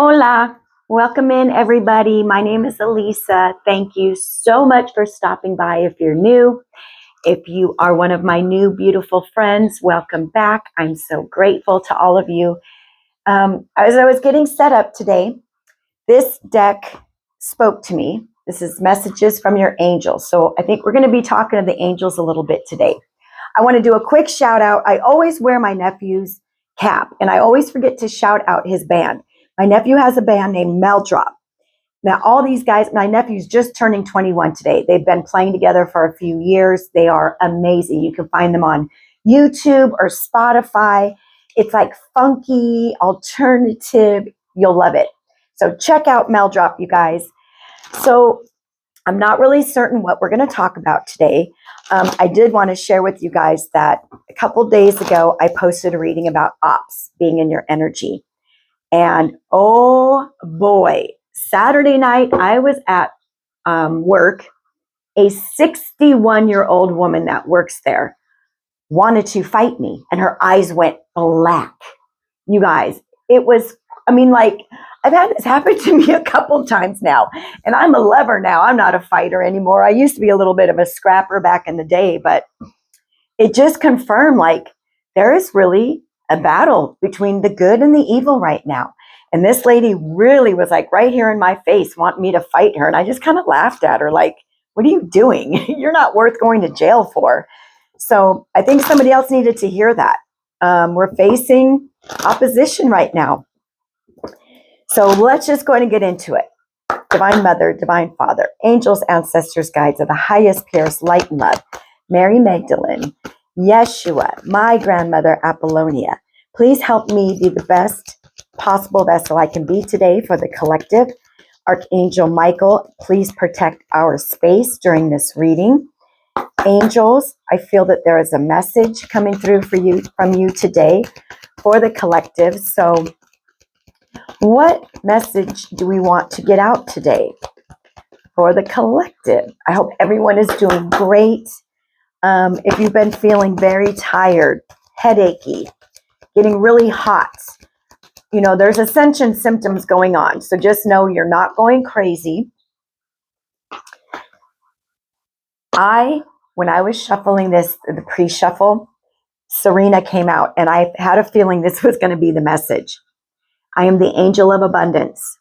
Hola, welcome in everybody. My name is Elisa. Thank you so much for stopping by. If you're new, if you are one of my new beautiful friends, welcome back. I'm so grateful to all of you. As I was getting set up today, this deck spoke to me. This is messages from your angels. So I think we're going to be talking to the angels a little bit today. I want to do a quick shout out. I always wear my nephew's cap and I always forget to shout out his band. My nephew has a band named Meldrop. Now, all these guys, my nephew's just turning 21 today. They've been playing together for a few years. They are amazing. You can find them on YouTube or Spotify. It's like funky, alternative. You'll love it. So check out Meldrop, you guys. So I'm not really certain what we're going to talk about today. I did want to share with you guys that a couple days ago, I posted a reading about ops, being in your energy. And oh boy, Saturday night, I was at work. A 61-year-old woman that works there wanted to fight me, and her eyes went black. You guys, it was, I've had this happen to me a couple times now, and I'm a lover now. I'm not a fighter anymore. I used to be a little bit of a scrapper back in the day, but it just confirmed, there is really a battle between the good and the evil right now. And this lady really was right here in my face, wanting me to fight her. And I just kind of laughed at her, what are you doing? You're not worth going to jail for. So I think somebody else needed to hear that. We're facing opposition right now. So let's just go ahead and get into it. Divine Mother, Divine Father, angels, ancestors, guides of the highest, purest light and love, Mary Magdalene, Yeshua, my grandmother Apollonia, please help me be the best possible vessel I can be today for the collective. Archangel Michael, please protect our space during this reading. Angels, I feel that there is a message coming through from you today for the collective. So what message do we want to get out today for the collective? I hope everyone is doing great. If you've been feeling very tired, headachy, getting really hot, there's ascension symptoms going on. So just know you're not going crazy. When I was shuffling the pre-shuffle, Serena came out, and I had a feeling this was going to be the message. I am the angel of abundance.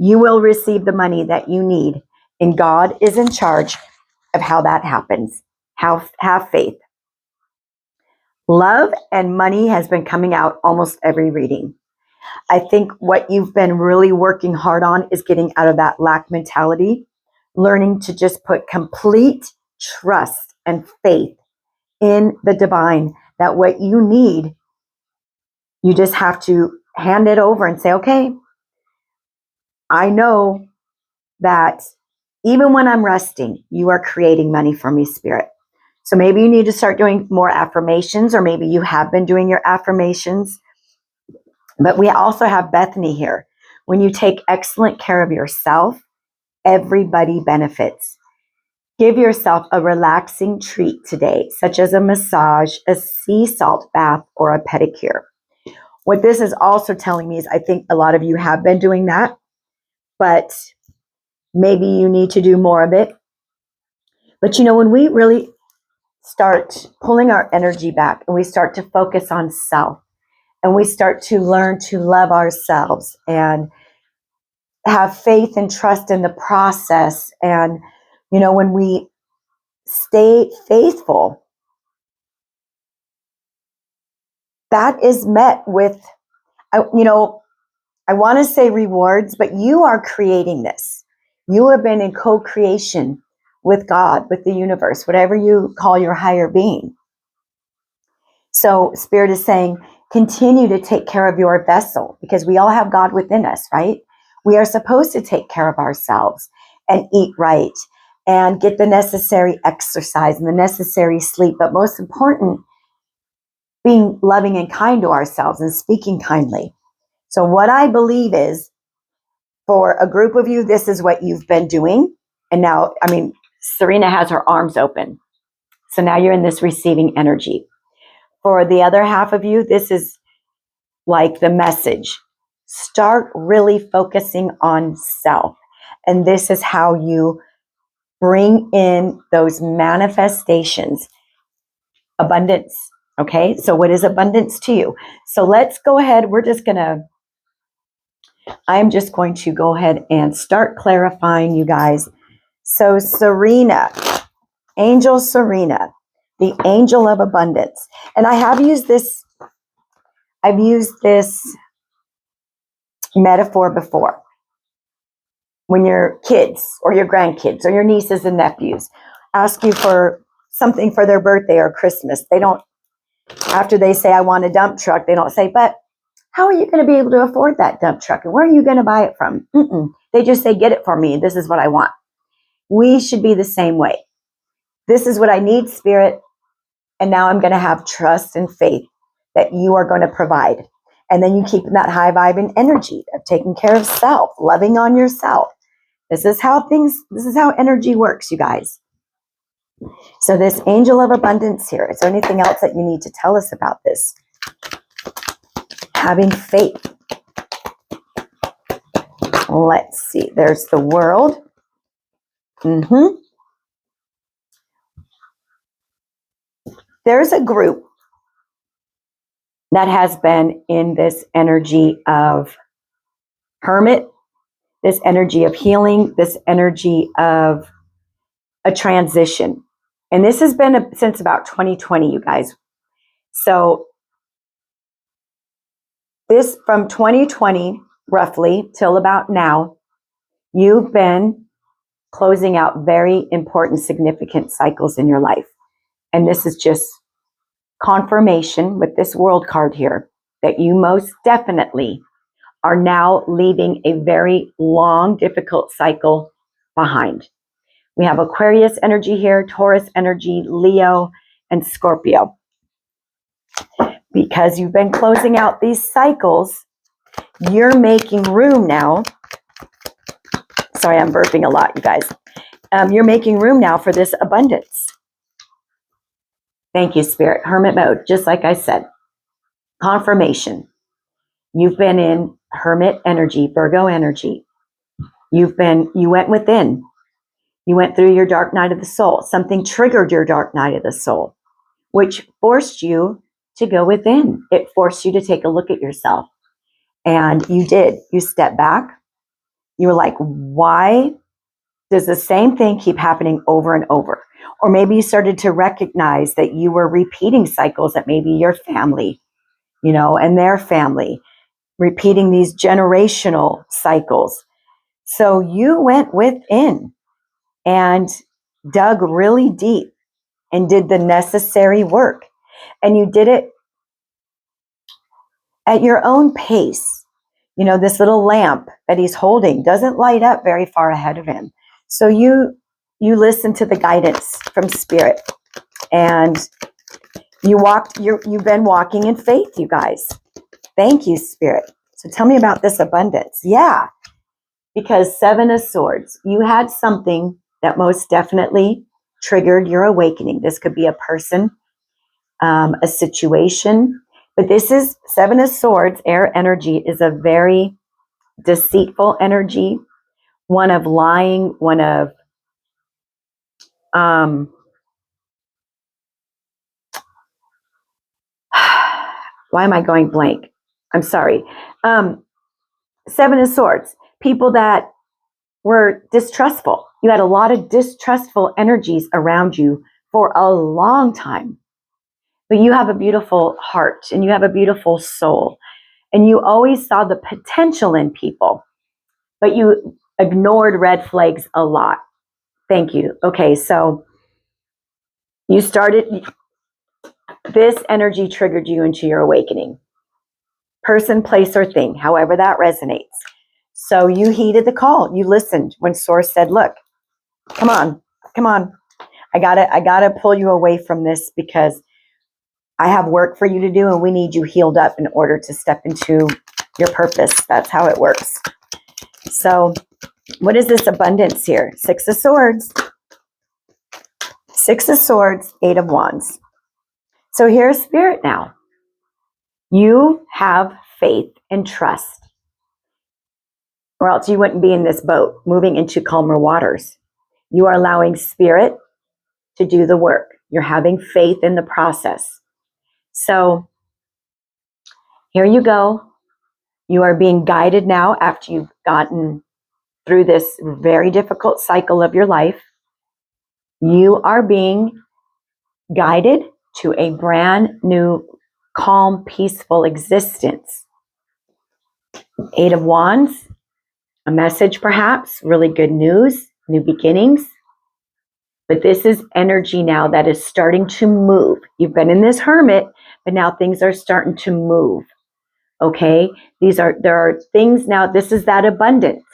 You will receive the money that you need, and God is in charge of how that happens. Have faith. Love and money has been coming out almost every reading. I think what you've been really working hard on is getting out of that lack mentality, learning to just put complete trust and faith in the divine, that what you need, you just have to hand it over and say, okay, I know that even when I'm resting, you are creating money for me, Spirit. So maybe you need to start doing more affirmations, or maybe you have been doing your affirmations. But we also have Bethany here. When you take excellent care of yourself, everybody benefits. Give yourself a relaxing treat today, such as a massage, a sea salt bath, or a pedicure. What this is also telling me is I think a lot of you have been doing that, but maybe you need to do more of it. But when we really start pulling our energy back and we start to focus on self, and we start to learn to love ourselves and have faith and trust in the process, and when we stay faithful, that is met with, I want to say rewards, but you are creating this. You have been in co-creation with God, with the universe, whatever you call your higher being. So Spirit is saying, continue to take care of your vessel, because we all have God within us, right? We are supposed to take care of ourselves and eat right and get the necessary exercise and the necessary sleep. But most important, being loving and kind to ourselves and speaking kindly. So what I believe is, for a group of you, this is what you've been doing. And now, Serena has her arms open. So now you're in this receiving energy. For the other half of you, this is like the message. Start really focusing on self. And this is how you bring in those manifestations. Abundance. Okay, so what is abundance to you? So let's go ahead. I'm just going to go ahead and start clarifying, you guys. So Serena, Angel Serena, the angel of abundance. And I've used this metaphor before. When your kids or your grandkids or your nieces and nephews ask you for something for their birthday or Christmas, they don't, after they say, I want a dump truck, they don't say, but how are you going to be able to afford that dump truck? And where are you going to buy it from? They just say, get it for me. This is what I want. We should be the same way. This is what I need, Spirit. And now I'm going to have trust and faith that you are going to provide. And then you keep that high vibing energy of taking care of self, loving on yourself. This is how energy works, you guys. So this angel of abundance here, is there anything else that you need to tell us about this? Having faith. Let's see. There's the world. There's a group that has been in this energy of hermit, this energy of healing, this energy of a transition. And this has been since about 2020, you guys. So this from 2020, roughly, till about now, you've been closing out very important, significant cycles in your life. And this is just confirmation with this world card here that you most definitely are now leaving a very long, difficult cycle behind. We have Aquarius energy here, Taurus energy, Leo, and Scorpio. Because you've been closing out these cycles, you're making room now. Sorry, I'm burping a lot, you guys. You're making room now for this abundance. Thank you, Spirit. Hermit mode, just like I said. Confirmation. You've been in hermit energy, Virgo energy. You went within. You went through your dark night of the soul. Something triggered your dark night of the soul, which forced you to go within. It forced you to take a look at yourself. And you did. You stepped back. You were like, why does the same thing keep happening over and over? Or maybe you started to recognize that you were repeating cycles that maybe your family, and their family, repeating these generational cycles. So you went within and dug really deep and did the necessary work. And you did it at your own pace. This little lamp that he's holding doesn't light up very far ahead of him. So you listen to the guidance from Spirit, and you've been walking in faith, you guys. Thank you, Spirit. So tell me about this abundance. Yeah, because 7 of Swords, you had something that most definitely triggered your awakening. This could be a person, a situation, but this is 7 of Swords. Air energy is a very deceitful energy, one of lying, one of why am I going blank? I'm sorry. 7 of Swords, people that were distrustful. You had a lot of distrustful energies around you for a long time. But you have a beautiful heart and you have a beautiful soul. And you always saw the potential in people, but you ignored red flags a lot. Thank you. Okay, so this energy triggered you into your awakening. Person, place, or thing, however that resonates. So you heeded the call. You listened when Source said, look, come on. I gotta pull you away from this because I have work for you to do and we need you healed up in order to step into your purpose. That's how it works. So what is this abundance here? 6 of Swords. 6 of Swords, 8 of Wands. So here's Spirit now. You have faith and trust or else you wouldn't be in this boat moving into calmer waters. You are allowing spirit to do the work. You're having faith in the process. So here you go. You are being guided now after you've gotten through this very difficult cycle of your life. You are being guided to a brand new, calm, peaceful existence. Eight of Wands, a message perhaps, really good news, new beginnings. But this is energy now that is starting to move. You've been in this hermit, but now things are starting to move. Okay? There are things now, this is that abundance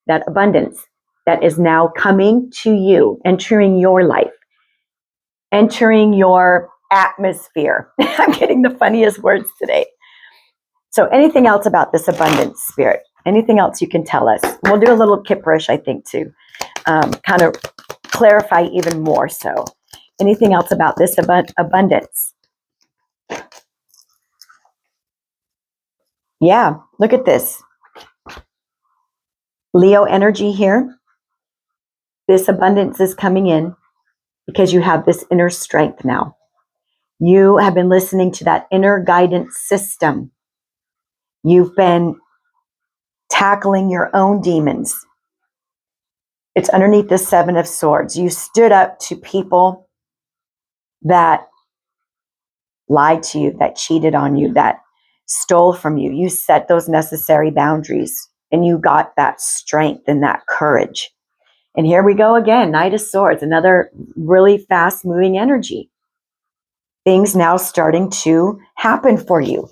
that is now coming to you, entering your life, entering your atmosphere. I'm getting the funniest words today. So anything else about this abundance spirit? Anything else you can tell us? We'll do a little kipperish, I think, to kind of clarify even more so. Anything else about this abundance? Yeah, look at this. Leo energy here. This abundance is coming in because you have this inner strength now. You have been listening to that inner guidance system. You've been tackling your own demons. It's underneath the Seven of Swords. You stood up to people that lied to you, that cheated on you, that stole from you. You set those necessary boundaries and you got that strength and that courage. And here we go again, Knight of Swords, another really fast moving energy. Things now starting to happen for you.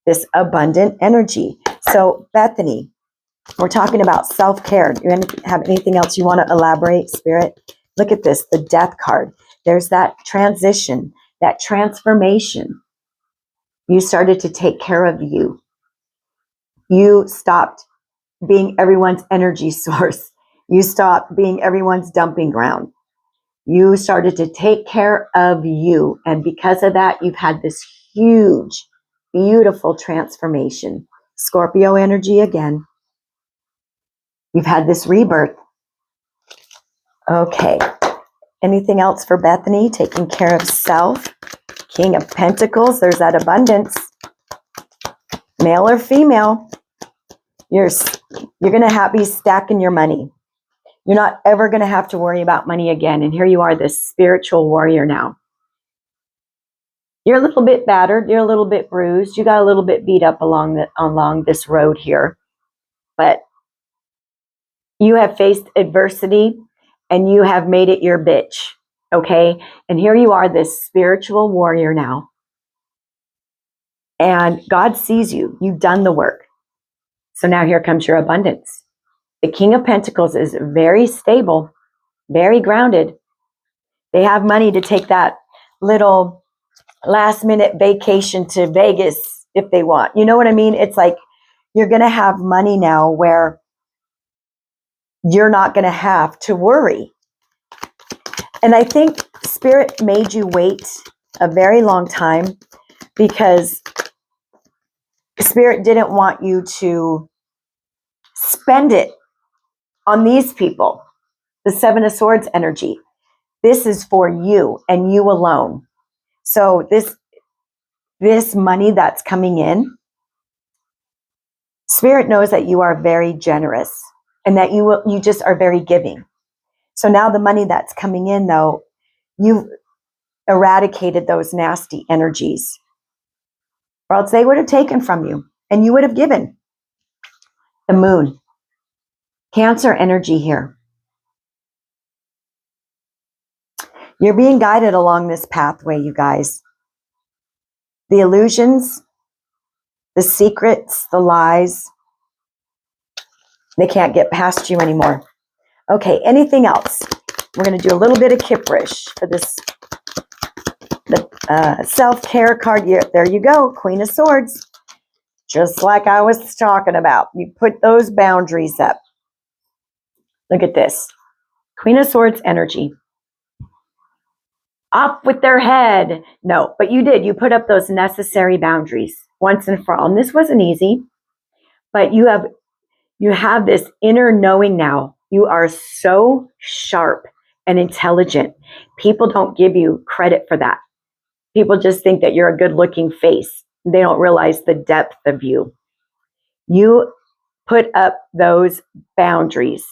This abundant energy. So Bethany, we're talking about self-care. Do you have anything else you want to elaborate, Spirit? Look at this, the Death card. There's that transition, that transformation. You started to take care of you. You stopped being everyone's energy source. You stopped being everyone's dumping ground. You started to take care of you. And because of that, you've had this huge, beautiful transformation. Scorpio energy again. You've had this rebirth. Okay. Anything else for Bethany? Taking care of self. King of Pentacles. There's that abundance. Male or female. You're going to be stacking your money. You're not ever going to have to worry about money again. And here you are, this spiritual warrior now. You're a little bit battered. You're a little bit bruised. You got a little bit beat up along this road here. But you have faced adversity and you have made it your bitch. Okay? And here you are, this spiritual warrior now. And God sees you. You've done the work. So now here comes your abundance. The King of Pentacles is very stable, very grounded. They have money to take that little last minute vacation to Vegas if they want. You know what I mean? It's like you're going to have money now where you're not going to have to worry. And I think Spirit made you wait a very long time because Spirit didn't want you to spend it on these people. The Seven of Swords energy. This is for you and you alone. So this money that's coming in, Spirit knows that you are very generous and that you just are very giving. So now the money that's coming in, though, you've eradicated those nasty energies, or else they would have taken from you and you would have given. The Moon, Cancer energy here. You're being guided along this pathway, you guys. The illusions, the secrets, the lies, they can't get past you anymore. Okay, anything else? We're going to do a little bit of kipperish for this. The self-care card. There you go, Queen of Swords. Just like I was talking about. You put those boundaries up. Look at this. Queen of Swords energy. Up with their head. No, but you did. You put up those necessary boundaries once and for all. And this wasn't easy, but you You have this inner knowing now. You are so sharp and intelligent. People don't give you credit for that. People just think that you're a good looking face. They don't realize the depth of you. You put up those boundaries.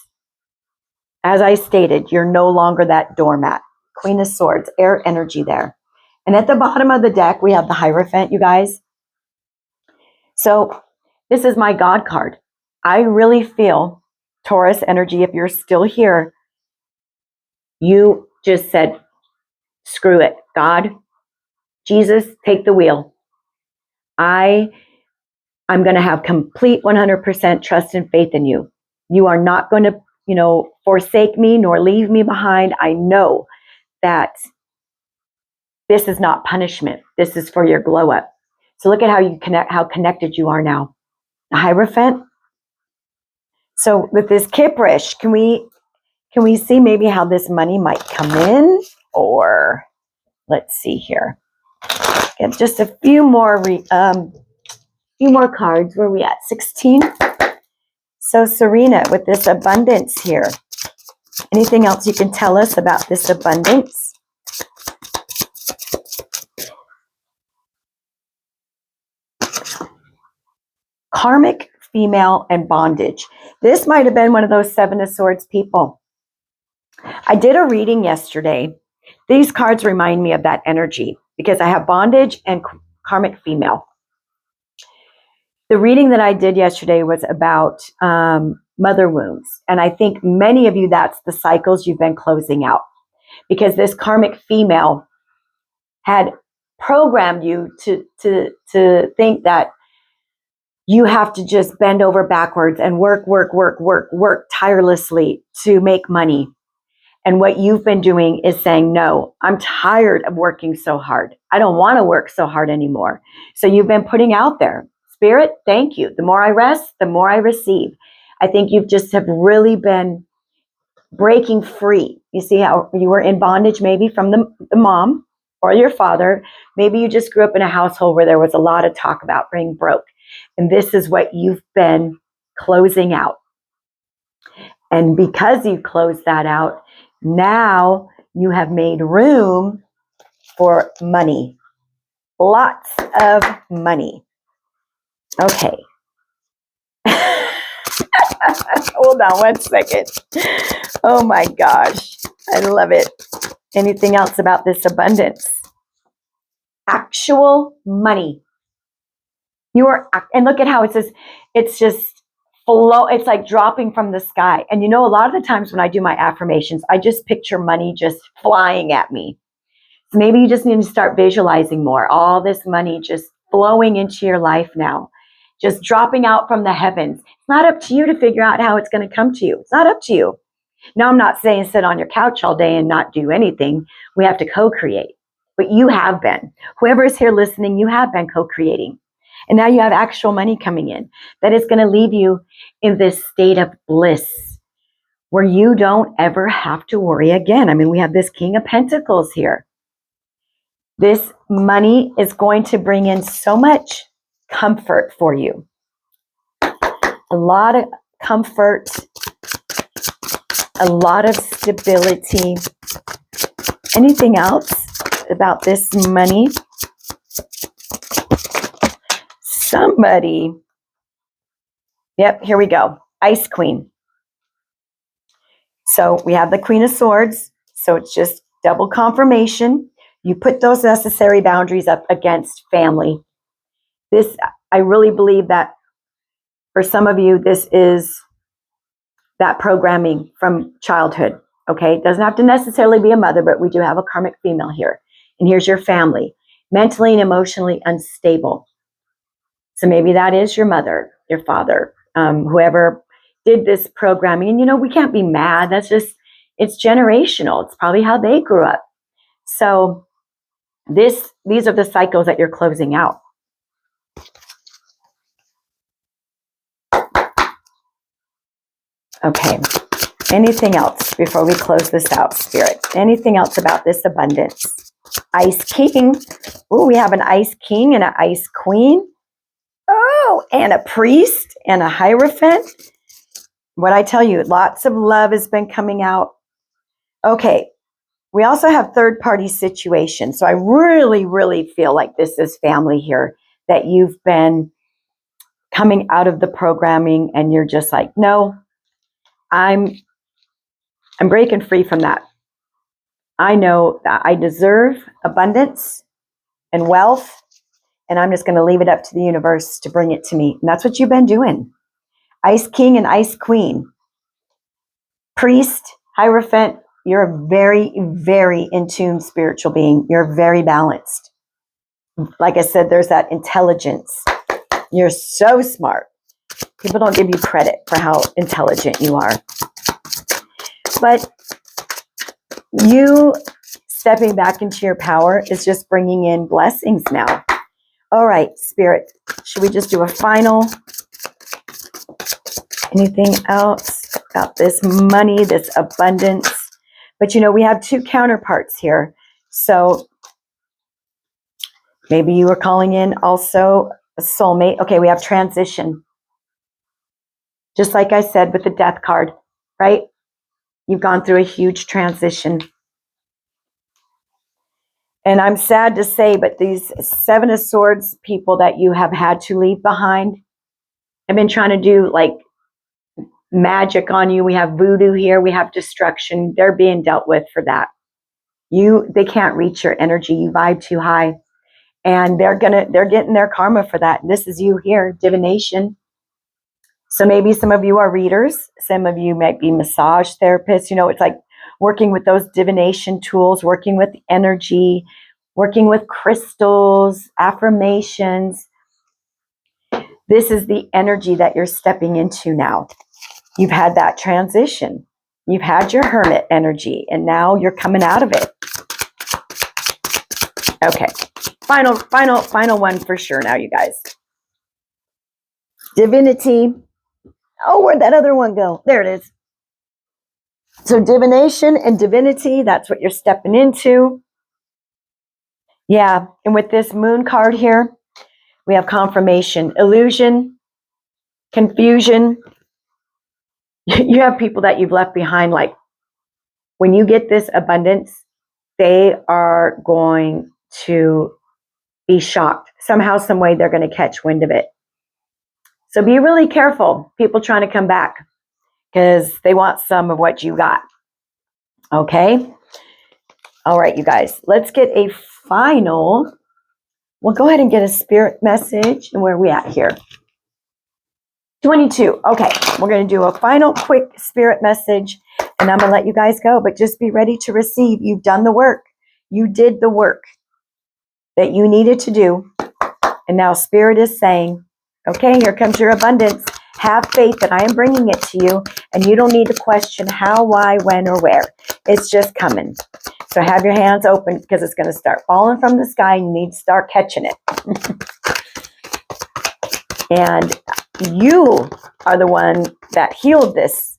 As I stated, you're no longer that doormat. Queen of Swords, air energy there. And at the bottom of the deck, we have the Hierophant, you guys. So this is my God card. I really feel, Taurus energy, if you're still here, you just said, screw it. God, Jesus, take the wheel. I'm going to have complete 100% trust and faith in you. You are not going to, forsake me nor leave me behind. I know that this is not punishment. This is for your glow up. So look at how connected you are now. The Hierophant. So with this Kiprish, can we see maybe how this money might come in? Or let's see here. Get just a few more cards. Where are we at? 16. So Serena, with this abundance here, anything else you can tell us about this abundance? Karmic, female, and bondage. This might have been one of those Seven of Swords people. I did a reading yesterday. These cards remind me of that energy because I have bondage and karmic female. The reading that I did yesterday was about mother wounds. And I think many of you, that's the cycles you've been closing out. Because this karmic female had programmed you to think that you have to just bend over backwards and work tirelessly to make money. And what you've been doing is saying, no, I'm tired of working so hard. I don't want to work so hard anymore. So you've been putting out there, Spirit, thank you. The more I rest, the more I receive. I think you've just have really been breaking free. You see how you were in bondage maybe from the mom or your father. Maybe you just grew up in a household where there was a lot of talk about being broke. And this is what you've been closing out. And because you closed that out, now you have made room for money. Lots of money. Okay. Hold on one second. Oh my gosh. I love it. Anything else about this abundance? Actual money. And look at how it says, it's just flow. It's like dropping from the sky. And a lot of the times when I do my affirmations, I just picture money just flying at me. So maybe you just need to start visualizing more. All this money just flowing into your life now, just dropping out from the heavens. It's not up to you to figure out how it's going to come to you. It's not up to you. Now, I'm not saying sit on your couch all day and not do anything. We have to co-create. But you have been. Whoever is here listening, you have been co-creating. And now you have actual money coming in that is going to leave you in this state of bliss where you don't ever have to worry again. I mean, we have this King of Pentacles here. This money is going to bring in so much comfort for you. A lot of comfort, a lot of stability. Anything else about this money? Somebody. Yep, here we go. Ice Queen. So we have the Queen of Swords. So it's just double confirmation. You put those necessary boundaries up against family. This, I really believe that for some of you, this is that programming from childhood. Okay, it doesn't have to necessarily be a mother, but we do have a karmic female here. And here's your family, mentally and emotionally unstable. So maybe that is your mother, your father, whoever did this programming. And we can't be mad. That's just, it's generational. It's probably how they grew up. So these are the cycles that you're closing out. Okay. Anything else before we close this out, Spirit? Anything else about this abundance? Ice King. Oh, we have an Ice King and an Ice Queen. Oh, and a priest and a Hierophant. what I tell you, lots of love has been coming out. Okay. We also have third-party situations. So I really, really feel like this is family here, that you've been coming out of the programming and you're just like, no, I'm breaking free from that. I know that I deserve abundance and wealth, and I'm just going to leave it up to the universe to bring it to me. And that's what you've been doing. Ice King and Ice Queen. Priest, Hierophant, you're a very, very in tune spiritual being. You're very balanced. Like I said, there's that intelligence. You're so smart. People don't give you credit for how intelligent you are. But you stepping back into your power is just bringing in blessings now. All right, Spirit, should we just do a final? Anything else about this money, this abundance? But you know, we have two counterparts here. So maybe you are calling in also a soulmate. Okay, we have transition. Just like I said with the death card, right? You've gone through a huge transition. And I'm sad to say, but these Seven of Swords people that you have had to leave behind have been trying to do like magic on you. We have voodoo here. We have destruction. They're being dealt with for that. They can't reach your energy. You vibe too high. And they're getting their karma for that. This is you here, divination. So maybe some of you are readers. Some of you might be massage therapists. You know, it's like working with those divination tools, working with energy, working with crystals, affirmations. This is the energy that you're stepping into now. You've had that transition. You've had your hermit energy, and now you're coming out of it. Okay. Final one for sure now, you guys. Divinity. Oh, where'd that other one go? There it is. So divination and divinity, that's what you're stepping into. Yeah, and with this moon card here, we have confirmation, illusion, confusion. You have people that you've left behind. Like when you get this abundance, they are going to be shocked. Somehow, some way, they're going to catch wind of it. So be really careful, people trying to come back, because they want some of what you got. Okay? All right, you guys, let's get a final. We'll go ahead and get a spirit message. And where are we at here? 22. Okay, we're going to do a final quick spirit message, and I'm going to let you guys go, but just be ready to receive. You've done the work. You did the work that you needed to do. And now Spirit is saying, okay, here comes your abundance. Have faith that I am bringing it to you, and you don't need to question how, why, when, or where. It's just coming. So have your hands open, because it's going to start falling from the sky, and you need to start catching it. And you are the one that healed this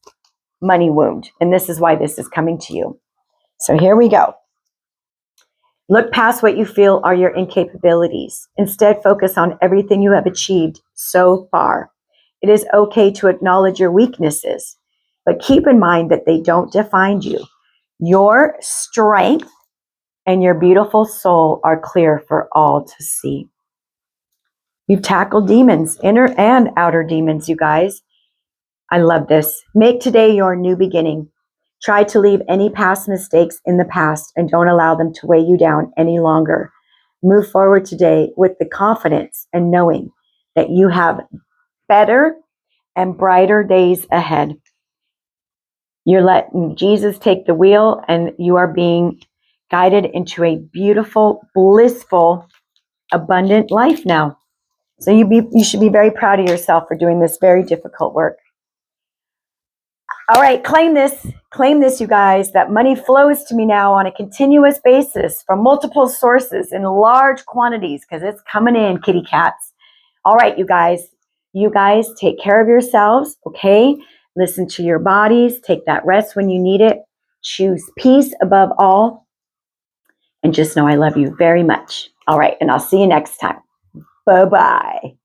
money wound, and this is why this is coming to you. So here we go. Look past what you feel are your incapabilities. Instead, focus on everything you have achieved so far. It is okay to acknowledge your weaknesses, but keep in mind that they don't define you. Your strength and your beautiful soul are clear for all to see. You've tackled demons, inner and outer demons, you guys. I love this. Make today your new beginning. Try to leave any past mistakes in the past and don't allow them to weigh you down any longer. Move forward today with the confidence and knowing that you have better and brighter days ahead. You're letting Jesus take the wheel, and you are being guided into a beautiful, blissful, abundant life now. So you should be very proud of yourself for doing this very difficult work. All right, claim this, you guys, that money flows to me now on a continuous basis from multiple sources in large quantities, because it's coming in, kitty cats. All right, you guys take care of yourselves, okay? Listen to your bodies, take that rest when you need it, choose peace above all, and just know I love you very much. All right, and I'll see you next time. Bye-bye.